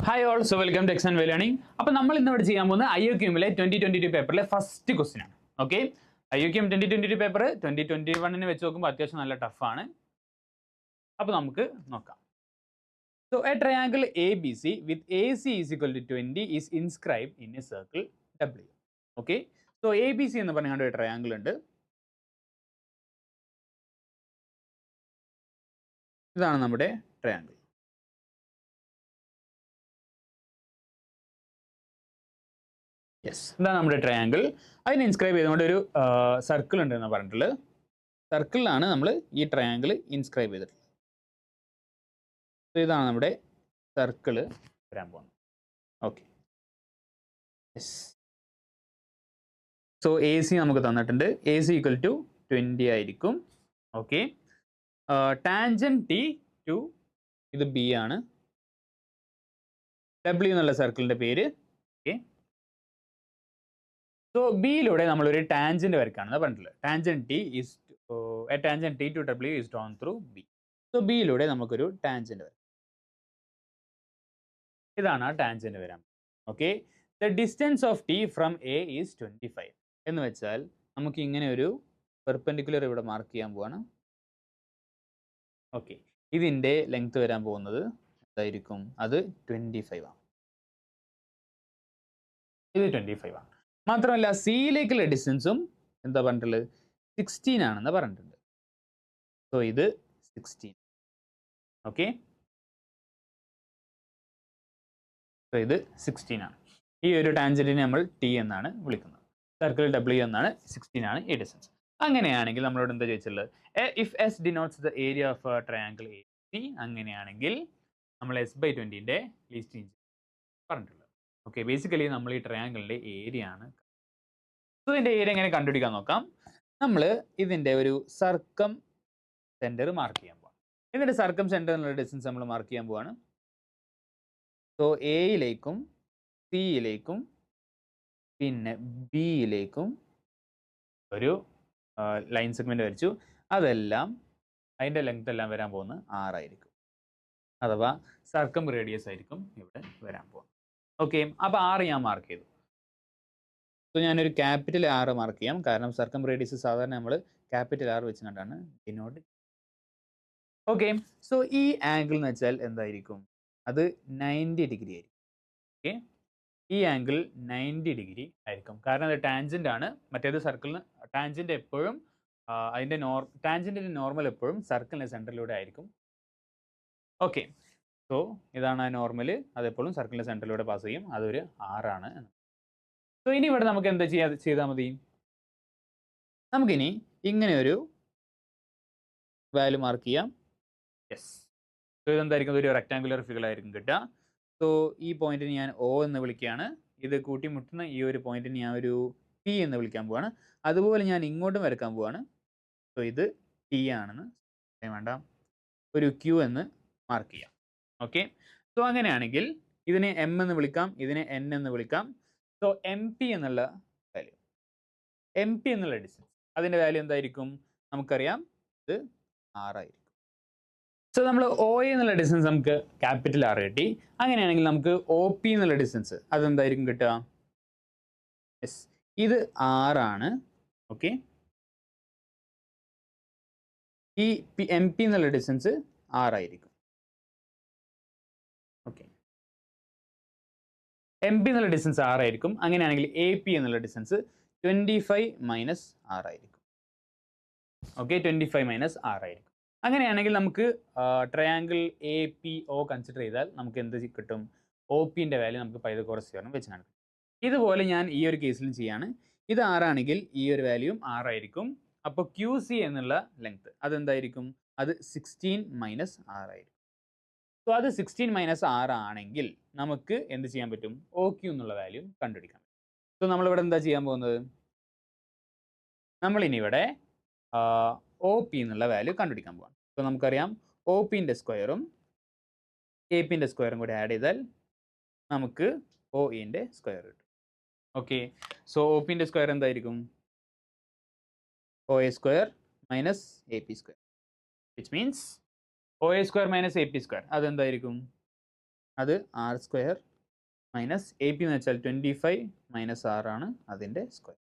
Hi all, so welcome to Exam Learning. അപ്പോൾ നമ്മൾ ഇന്ന് ഇവിടെ ചെയ്യാൻ പോകുന്നത് IOQM-ലെ 2022 പേപ്പറിലെ ഫസ്റ്റ് ക്വസ്റ്റ്യൻ ആണ്. ഓക്കെ, IOQM 2022 പേപ്പർ 2021 വെച്ച് നോക്കുമ്പോൾ അത്യാവശ്യം നല്ല ടഫാണ്. അപ്പോൾ നമുക്ക് നോക്കാം. So a triangle ABC with AC is equal to 20 is inscribed in a circle W. Okay, so ABC എന്ന് പറഞ്ഞ ഒരു ട്രയാങ്കിൾ ഉണ്ട്. ഇതാണ് നമ്മുടെ ട്രയാങ്കിൾ. യെസ്, ഇതാണ് നമ്മുടെ ട്രയാങ്കിൾ. അതിന് ഇൻസ്ക്രൈബ് ചെയ്തുകൊണ്ട് ഒരു സർക്കിൾ ഉണ്ട് എന്ന് പറഞ്ഞിട്ടുള്ളത്. സർക്കിളിലാണ് നമ്മൾ ഈ ട്രയാങ്കിൾ ഇൻസ്ക്രൈബ് ചെയ്തിട്ടുള്ളത്. ഇതാണ് നമ്മുടെ സർക്കിള് വരാൻ പോകുന്നത്. Okay, yes. So A C നമുക്ക് തന്നിട്ടുണ്ട്. എ സി ഈക്വൽ ടു 20 ആയിരിക്കും. ഓക്കെ, ടാൻജൻ ടി ടു ഇത് ബി ആണ്. ഡബ്ല്യു എന്നുള്ള സർക്കിളിന്റെ പേര്. ഓക്കെ, സോ ബിയിലൂടെ നമ്മളൊരു ടാൻജന്റ് വരയ്ക്കാണെന്ന് പറഞ്ഞിട്ടുള്ളത്. Tangent is tangent to W is drawn through B. So ബിയിലൂടെ നമുക്കൊരു ടാൻജന്റ് വരാം. ഇതാണ് ആ ടാൻജന്റ് വരാൻ. Okay, the distance of T from A is 25 എന്ന് വെച്ചാൽ നമുക്ക് ഇങ്ങനെ ഒരു പെർപെൻഡിക്കുലർ ഇവിടെ മാർക്ക് ചെയ്യാൻ പോവാണ്. ഓക്കെ, ഇതിൻ്റെ ലെങ്ത് വരാൻ പോകുന്നത് എന്തായിരിക്കും? അത് 25 ആണ്. ഇത് 25 ആണ്. മാത്രമല്ല സിയിലേക്കുള്ള ഡിസ്റ്റൻസും എന്താ പറഞ്ഞിട്ടുള്ളത്? 16 ആണെന്ന് പറഞ്ഞിട്ടുണ്ട്. സോ ഇത് 16. ഓക്കെ, സോ ഇത് 16 ആണ്. ഈ ഒരു ടാൻജന്റിനെ നമ്മൾ ടി എന്നാണ് വിളിക്കുന്നത്. സർക്കിൾ ഡബ്ല്യു എന്നാണ്. 16 ആണ് ഈ ഡിസ്റ്റൻസ്. അങ്ങനെയാണെങ്കിൽ നമ്മളോട് എന്താ ചോദിച്ചിട്ടുള്ളത്? If S denotes the area of triangle A C, അങ്ങനെയാണെങ്കിൽ നമ്മൾ S/20ന്റെ ലീസ്റ്റ് പറഞ്ഞിട്ടുള്ളത്. ഓക്കെ, ബേസിക്കലി നമ്മൾ ഈ ട്രയാങ്കിളിന്റെ ഏരിയ ആണ്. സോ ഇതിന്റെ ഏരിയ എങ്ങനെ കണ്ടുപിടിക്കാൻ നോക്കാം. നമ്മൾ ഇതിന്റെ ഒരു സർക്കം സെന്റർ മാർക്ക് ചെയ്യാൻ പോവാം. ഇതിന്റെ സർക്കം സെന്റർ എന്നുള്ള ഡിസ്റ്റൻസ് നമ്മൾ മാർക്ക് ചെയ്യാൻ പോവാണ്. സോ എയിലേക്കും സിയിലേക്കും പിന്നെ ബിയിലേക്കും ഒരു ലൈൻ സെഗ്മെന്റ് വരച്ചു. അതെല്ലാം അതിന്റെ ലെങ്ത് എല്ലാം വരാൻ പോകുന്നത് 6 ആയിരിക്കും. അഥവാ സർക്കം റേഡിയസ് ആയിരിക്കും ഇവിടെ വരാൻ പോകുന്നത്. ഓക്കെ, അപ്പോൾ 6 ഞാൻ മാർക്ക് ചെയ്തു. സോ ഞാനൊരു ക്യാപിറ്റൽ R മാർക്ക് ചെയ്യാം. കാരണം സർക്കം റേഡിയസ് സാധാരണ നമ്മൾ ക്യാപിറ്റൽ R വെച്ച് കണ്ടാണ് ഡിനോട്ട്. ഓക്കെ, സോ ഈ ആംഗിൾ എന്ന് വെച്ചാൽ എന്തായിരിക്കും? അത് 90 ഡിഗ്രി ആയിരിക്കും. ഓക്കെ, ഈ ആംഗിൾ 90 ഡിഗ്രി ആയിരിക്കും. കാരണം അത് ടാൻജന്റ് ആണ്. മറ്റേത് സർക്കിളിന് ടാൻജന്റ് എപ്പോഴും അതിന്റെ ടാൻജന്റിന്റെ നോർമൽ എപ്പോഴും സർക്കിളിന്റെ സെന്ററിലൂടെ ആയിരിക്കും. ഓക്കെ, സോ ഇതാണ് ആ നോർമൽ. അതെപ്പോഴും സർക്കിളിന്റെ സെന്ററിലൂടെ പാസ് ചെയ്യും. അതൊരു 6 ആണ്. സോ ഇനി ഇവിടെ നമുക്ക് എന്താ ചെയ്താൽ മതി? നമുക്കിനി ഇങ്ങനെ ഒരു വാല്യൂ മാർക്ക് ചെയ്യാം. യെസ്, സോ ഇതെന്തായിരിക്കും? ഒരു റെക്ടാങ്കുലർ ഫിഗർ ആയിരിക്കും കിട്ടുക. സോ ഈ പോയിന്റിന് ഞാൻ O എന്ന് വിളിക്കുകയാണ്. ഇത് കൂട്ടിമുട്ടുന്ന ഈ ഒരു പോയിന്റിന് ഞാൻ ഒരു P എന്ന് വിളിക്കാൻ പോവാണ്. അതുപോലെ ഞാൻ ഇങ്ങോട്ടും വരക്കാൻ പോവാണ്. സോ ഇത് T ആണെന്ന് വേണ്ട, ഒരു Q എന്ന് മാർക്ക് ചെയ്യാം. ഓക്കെ, സോ അങ്ങനെയാണെങ്കിൽ ഇതിനെ M എന്ന് വിളിക്കാം, ഇതിനെ N എന്ന് വിളിക്കാം. സോ MP എന്നുള്ള വാല്യൂ, MP എന്നുള്ള ഡിസ്റ്റൻസ്, അതിൻ്റെ വാല്യൂ എന്തായിരിക്കും? നമുക്കറിയാം, ഇത് 6 ആയിരിക്കും. സോ നമ്മൾ OA എന്നുള്ള ഡിസ്റ്റൻസ് നമുക്ക് ക്യാപിറ്റൽ R കിട്ടി. അങ്ങനെയാണെങ്കിൽ നമുക്ക് OP എന്നുള്ള ഡിസ്റ്റൻസ് അതെന്തായിരിക്കും കിട്ടുക? യെസ്, ഇത് 6 ആണ്. ഓക്കെ, ഈ MP എന്നുള്ള ഡിസ്റ്റൻസ് 6 ആയിരിക്കും. ഓക്കെ, MP എന്നുള്ള ഡിസ്റ്റൻസ് 6 ആയിരിക്കും. അങ്ങനെയാണെങ്കിൽ AP എന്നുള്ള ഡിസ്റ്റൻസ് 25 മൈനസ് 6 ആയിരിക്കും. ഓക്കെ, 25 മൈനസ് 6 ആയിരിക്കും. അങ്ങനെയാണെങ്കിൽ നമുക്ക് ട്രയാങ്കിൾ APO കൺസിഡർ ചെയ്താൽ നമുക്ക് എന്ത് കിട്ടും? OPന്റെ വാല്യൂ നമുക്ക് പൈതഗോറസ് തിയറം വെച്ച് കാണിക്കും. ഇതുപോലെ ഞാൻ ഈ ഒരു കേസിലും ചെയ്യാണ്. ഇത് 6 ആണെങ്കിൽ ഈ ഒരു വാല്യൂയും 6 ആയിരിക്കും. അപ്പോൾ QC എന്നുള്ള ലെങ്ത് അതെന്തായിരിക്കും? അത് 16 മൈനസ് 6 ആയിരിക്കും. സോ അത് 16 മൈനസ് 6 ആണെങ്കിൽ നമുക്ക് എന്ത് ചെയ്യാൻ പറ്റും? OQ എന്നുള്ള വാല്യൂ കണ്ടുപിടിക്കാൻ പറ്റും. സോ നമ്മളിവിടെ എന്താ ചെയ്യാൻ പോകുന്നത്? നമ്മളിനി ഇവിടെ OP എന്നുള്ള വാല്യൂ കണ്ടുപിടിക്കാൻ പോകാം. സോ നമുക്കറിയാം OPന്റെ സ്ക്വയറും APന്റെ സ്ക്വയറും കൂടി ആഡ് ചെയ്താൽ നമുക്ക് OEന്റെ സ്ക്വയർ കിട്ടും. ഓക്കെ, സോ OPന്റെ സ്ക്വയർ എന്തായിരിക്കും? OA square minus AP square, which means OA square minus AP square അതെന്തായിരിക്കും? അത് R square minus A P എന്ന് വെച്ചാൽ 25 മൈനസ് ആർ ആണ് അതിൻ്റെ സ്ക്വയർ.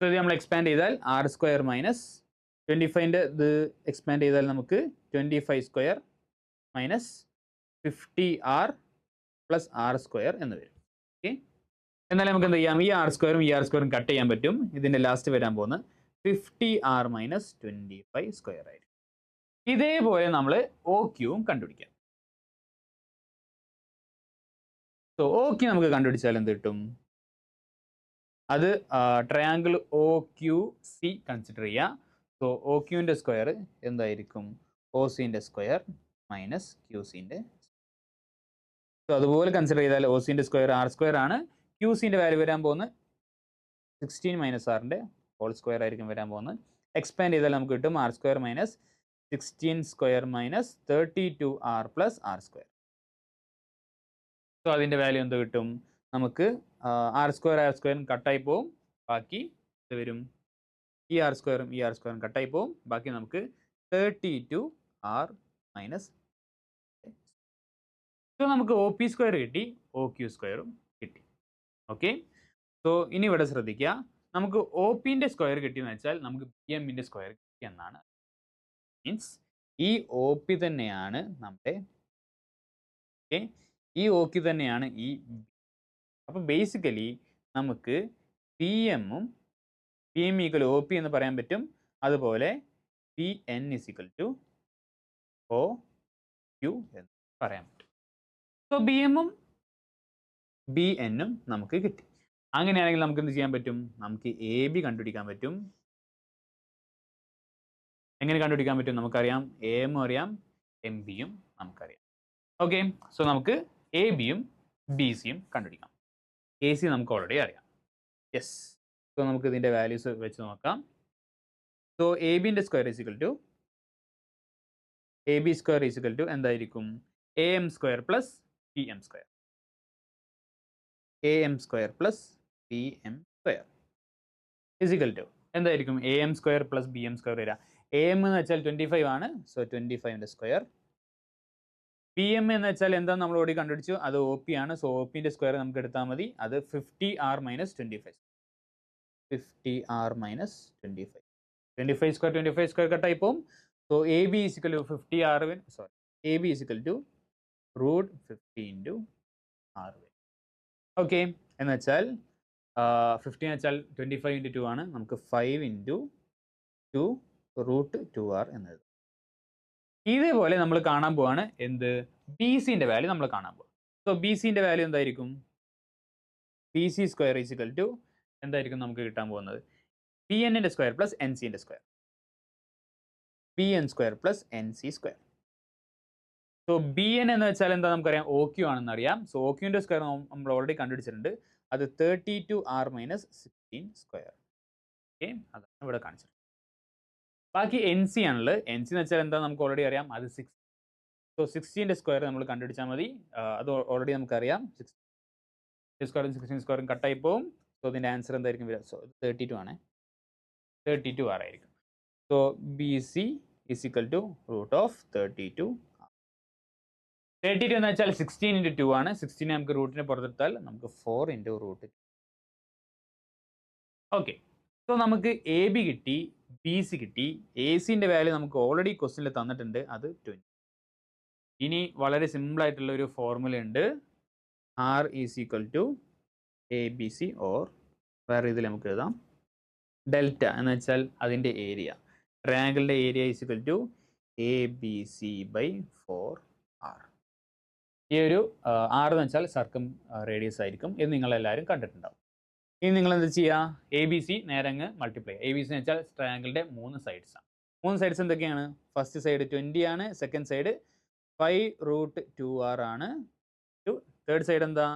സോ ഇത് നമ്മൾ എക്സ്പാൻഡ് ചെയ്താൽ ആർ സ്ക്വയർ മൈനസ് 25ൻ്റെ ഇത് എക്സ്പാൻഡ് ചെയ്താൽ നമുക്ക് 25 square minus 50 R plus R square എന്ന് വരും. ഓക്കെ, എന്നാലും നമുക്ക് എന്ത് ചെയ്യാം, ഈ ആർ സ്ക്വയറും കട്ട് ചെയ്യാൻ പറ്റും. ഇതിൻ്റെ ലാസ്റ്റ് വരാൻ പോകുന്ന 50 ആർ മൈനസ് 25 സ്ക്വയർ ആയിരിക്കും. ഇതേപോലെ നമ്മൾ ഒ ക്യൂവും കണ്ടുപിടിക്കാം. സോ ഒ ക്യൂ നമുക്ക് കണ്ടുപിടിച്ചാൽ എന്ത് കിട്ടും, അത് triangle O Q C consider ചെയ്യുക. സോ ഒ ക്യൂവിൻ്റെ സ്ക്വയർ എന്തായിരിക്കും, ഒ സിൻ്റെ സ്ക്വയർ മൈനസ് ക്യു സിൻ്റെ. സോ അതുപോലെ കൺസിഡർ ചെയ്താൽ ഒ സിൻ്റെ സ്ക്വയർ ആർ സ്ക്വയർ ആണ്. ക്യു സിൻ്റെ വാല്യൂ വരാൻ പോകുന്നത് 16 മൈനസ് ആറിൻ്റെ ഹോൾ സ്ക്വയർ ആയിരിക്കും വരാൻ പോകുന്നത്. എക്സ്പാൻഡ് ചെയ്താൽ നമുക്ക് കിട്ടും R square minus 16 square minus 32 R plus R square. So അതിൻ്റെ വാല്യൂ എന്ത് കിട്ടും, നമുക്ക് ആർ സ്ക്വയറും കട്ടായി പോവും. ബാക്കി ഇത് വരും, ഈ ആർ സ്ക്വയറും കട്ടായി പോവും. ബാക്കി നമുക്ക് 32 ആർ മൈനസ്. സോ നമുക്ക് ഒ പി സ്ക്വയർ കിട്ടി, ഒ ക്യു സ്ക്വയറും കിട്ടി. ഓക്കെ, സോ ഇനി ഇവിടെ ശ്രദ്ധിക്കുക, നമുക്ക് ഒ പിൻ്റെ സ്ക്വയർ കിട്ടിയെന്ന് വെച്ചാൽ നമുക്ക് ബി എമ്മിൻ്റെ സ്ക്വയർ കിട്ടി എന്നാണ്. മീൻസ് ഈ ഒ പി തന്നെയാണ് നമ്മുടെ, ഓക്കെ, ഈ ഒ ക്യു തന്നെയാണ് ഈ. അപ്പോൾ ബേസിക്കലി നമുക്ക് പി എമ്മും P M equal O P എന്ന് പറയാൻ പറ്റും. അതുപോലെ P N is equal to O Q എന്ന് പറയാൻ പറ്റും. സോ ബി എമ്മും ബി എന്നും നമുക്ക് കിട്ടി. അങ്ങനെയാണെങ്കിൽ നമുക്ക് എന്ത് ചെയ്യാൻ പറ്റും, നമുക്ക് എ ബി കണ്ടുപിടിക്കാൻ പറ്റും. എങ്ങനെ കണ്ടുപിടിക്കാൻ പറ്റും, നമുക്കറിയാം എ എമ്മും അറിയാം, എം ബിയും നമുക്കറിയാം. ഓക്കെ, സോ നമുക്ക് എ ബിയും ബി സിയും കണ്ടുപിടിക്കാം. എ സി നമുക്ക് ഓൾറെഡി അറിയാം. യെസ്, സോ നമുക്ക് ഇതിൻ്റെ വാല്യൂസ് വെച്ച് നോക്കാം. സോ എ ബിൻ്റെ സ്ക്വയർ ഈസിക്കൽ ടു എന്തായിരിക്കും, A M square plus P M square. A M square plus P M square is equal to എന്തായിരിക്കും, A M square plus B M square വരിക. A M എന്ന് വെച്ചാൽ 25 ആണ്. So 25ൻ്റെ square. P M എന്ന് വെച്ചാൽ എന്താ നമ്മൾ ഓടി കണ്ടുപിടിച്ചു, അത് ഒ പി ആണ്. സോ ഒ പിൻ്റെ സ്ക്വയർ നമുക്ക് എടുത്താൽ മതി, അത് 50 R minus 25. 50 R minus 25. 25 square കട്ടായി പോകും. So A B is equal to 50 R, sorry, A B is equal to root 50 into R. Okay, എന്ന് വെച്ചാൽ 50 എന്ന് വെച്ചാൽ 25 ഇൻറ്റു 2 ആണ്. നമുക്ക് 5 ഇൻറ്റു 2 റൂട്ട് 2r എന്ന് എഴുതാം. ഇതേപോലെ നമ്മൾ കാണാൻ പോവാണ് എന്ത്, ബി സിൻ്റെ വാല്യൂ നമ്മൾ കാണാൻ പോകും. സോ ബി സിൻ്റെ വാല്യൂ എന്തായിരിക്കും, P C square is equal to എന്തായിരിക്കും നമുക്ക് കിട്ടാൻ പോകുന്നത്, പി എന്നിൻ്റെ സ്ക്വയർ പ്ലസ് എൻ സിൻ്റെ square. P N square plus N C square. So B N എന്ന് വെച്ചാൽ എന്താ നമുക്കറിയാം, ഒ ക്യു ആണെന്ന് അറിയാം. സോ ഒ ക്യുവിൻ്റെ സ്ക്വയർ നമ്മൾ ഓൾറെഡി കണ്ടുപിടിച്ചിട്ടുണ്ട്, അത് 32 ആർ മൈനസ് 16 സ്ക്വയർ. ഓക്കെ, അതാണ് ഇവിടെ കാണിച്ചത്. ബാക്കി എൻ സി ആണുള്ളത്. എൻ സി എന്ന് വെച്ചാൽ എന്താ നമുക്ക് ഓൾറെഡി അറിയാം, അത് 6. സോ 16ൻ്റെ സ്ക്വയർ നമ്മൾ കണ്ടുപിടിച്ചാൽ മതി. അത് ഓൾറെഡി നമുക്കറിയാം, 6 സ്ക്വയറും 16 സ്ക്വയറും കട്ടായി പോകും. സോ ഇതിൻ്റെ ആൻസർ എന്തായിരിക്കും വരിക, സോ 32 ആണ്, 32 ആർ ആയിരിക്കും. So B C is equal to root of 32. 32 എന്ന് വെച്ചാൽ 16 ഇൻറ്റു 2 ആണ്. 16 നമുക്ക് റൂട്ടിനെ പുറത്തെടുത്താൽ നമുക്ക് 4 ഇൻറ്റു റൂട്ട്. ഓക്കെ, സോ നമുക്ക് എ ബി കിട്ടി, ബി സി കിട്ടി. എ സിൻ്റെ വാല്യൂ നമുക്ക് ഓൾറെഡി ക്വസ്റ്റ്യനിൽ തന്നിട്ടുണ്ട്, അത് 20. ഇനി വളരെ സിമ്പിൾ ആയിട്ടുള്ള ഒരു ഫോർമുല ഉണ്ട്, R is equal to A B C or വേറെ ഇതിൽ നമുക്ക് എഴുതാം ഡെൽറ്റ എന്ന് വെച്ചാൽ അതിൻ്റെ ഏരിയ. ട്രയാങ്കിളിൻ്റെ area is equal to A B C by 4r. ഈ ഒരു ആർ എന്ന് വെച്ചാൽ സർക്കം റേഡിയസ് ആയിരിക്കും. ഇത് നിങ്ങളെല്ലാവരും കണ്ടിട്ടുണ്ടാവും. ഇനി നിങ്ങൾ എന്ത് ചെയ്യുക, എ ബി സി നേരെ അങ്ങ് മൾട്ടിപ്ലൈ. എ ബി സി എന്ന് വെച്ചാൽ ട്രയാങ്കിളിൻ്റെ 3 സൈഡ്സ് ആണ്. 3 സൈഡ്സ് എന്തൊക്കെയാണ്, ഫസ്റ്റ് സൈഡ് 20 ആണ്, സെക്കൻഡ് സൈഡ് 5 റൂട്ട് 2r ആണ്, തേർഡ് സൈഡ് എന്താ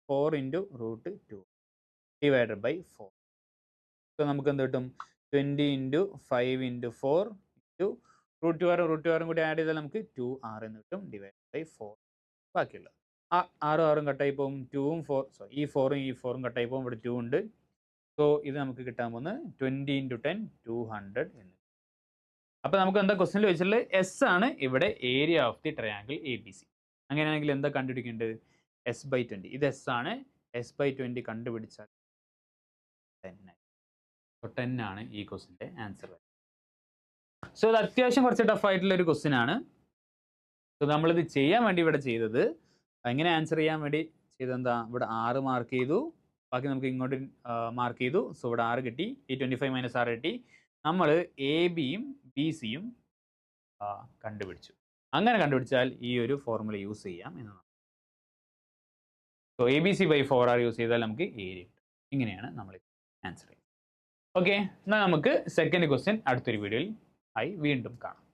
4 into root 2 divided by 4. So നമുക്ക് എന്ത് കിട്ടും, 20 into 5 into 4 into root 2r കൂടി ആഡ് ചെയ്താൽ നമുക്ക് 2r എന്ന് കിട്ടും ഡിവൈഡ് ബൈ 4. ബാക്കിയുള്ളത് ആറും കട്ടായി പോകും, 2ഉം 4, സോറി ഈ 4ഉം ഈ 4ഉം കട്ടായി പോകും, ഇവിടെ 2 ഉണ്ട്. സോ ഇത് നമുക്ക് കിട്ടാൻ പോകുന്നത് 20 ഇൻറ്റു 10 200 എന്ന്. അപ്പോൾ നമുക്ക് എന്താ ക്വസ്റ്റ്യനിൽ വെച്ചിട്ടുള്ളത്, എസ് ആണ് ഇവിടെ area of the triangle A B C. അങ്ങനെയാണെങ്കിൽ എന്താ കണ്ടുപിടിക്കേണ്ടത്? S/20. ഇത് S ആണ്. S/20 കണ്ടുപിടിച്ചാൽ 10. സോ 10 ആണ് ഈ ക്വസ്റ്റിൻ്റെ ആൻസർ. സോ ഇത് അത്യാവശ്യം കുറച്ച് ടഫ് ആയിട്ടുള്ള ഒരു ക്വസ്റ്റ്യൻ ആണ്. സോ നമ്മളിത് ചെയ്യാൻ വേണ്ടി ഇവിടെ ചെയ്തത്, എങ്ങനെ ആൻസർ ചെയ്യാൻ വേണ്ടി ചെയ്തെന്താ, ഇവിടെ 6 മാർക്ക് ചെയ്തു, ബാക്കി നമുക്ക് ഇങ്ങോട്ട് മാർക്ക് ചെയ്തു. സോ ഇവിടെ 6 കിട്ടി, ഈ 25 - 6 കിട്ടി. നമ്മൾ AB-യും BC-യും കണ്ടുപിടിച്ചു. അങ്ങനെ കണ്ടുപിടിച്ചാൽ ഈ ഒരു ഫോർമുല യൂസ് ചെയ്യാം എന്നാണ്. സോ ABC/4R യൂസ് ചെയ്താൽ നമുക്ക് ഏരിയ കിട്ടും. ഇങ്ങനെയാണ് നമ്മൾ ആൻസർ ചെയ്യുന്നത്. ഓക്കെ, എന്നാൽ നമുക്ക് സെക്കൻഡ് ക്വസ്റ്റ്യൻ അടുത്തൊരു വീഡിയോയിൽ ആയി വീണ്ടും കാണാം.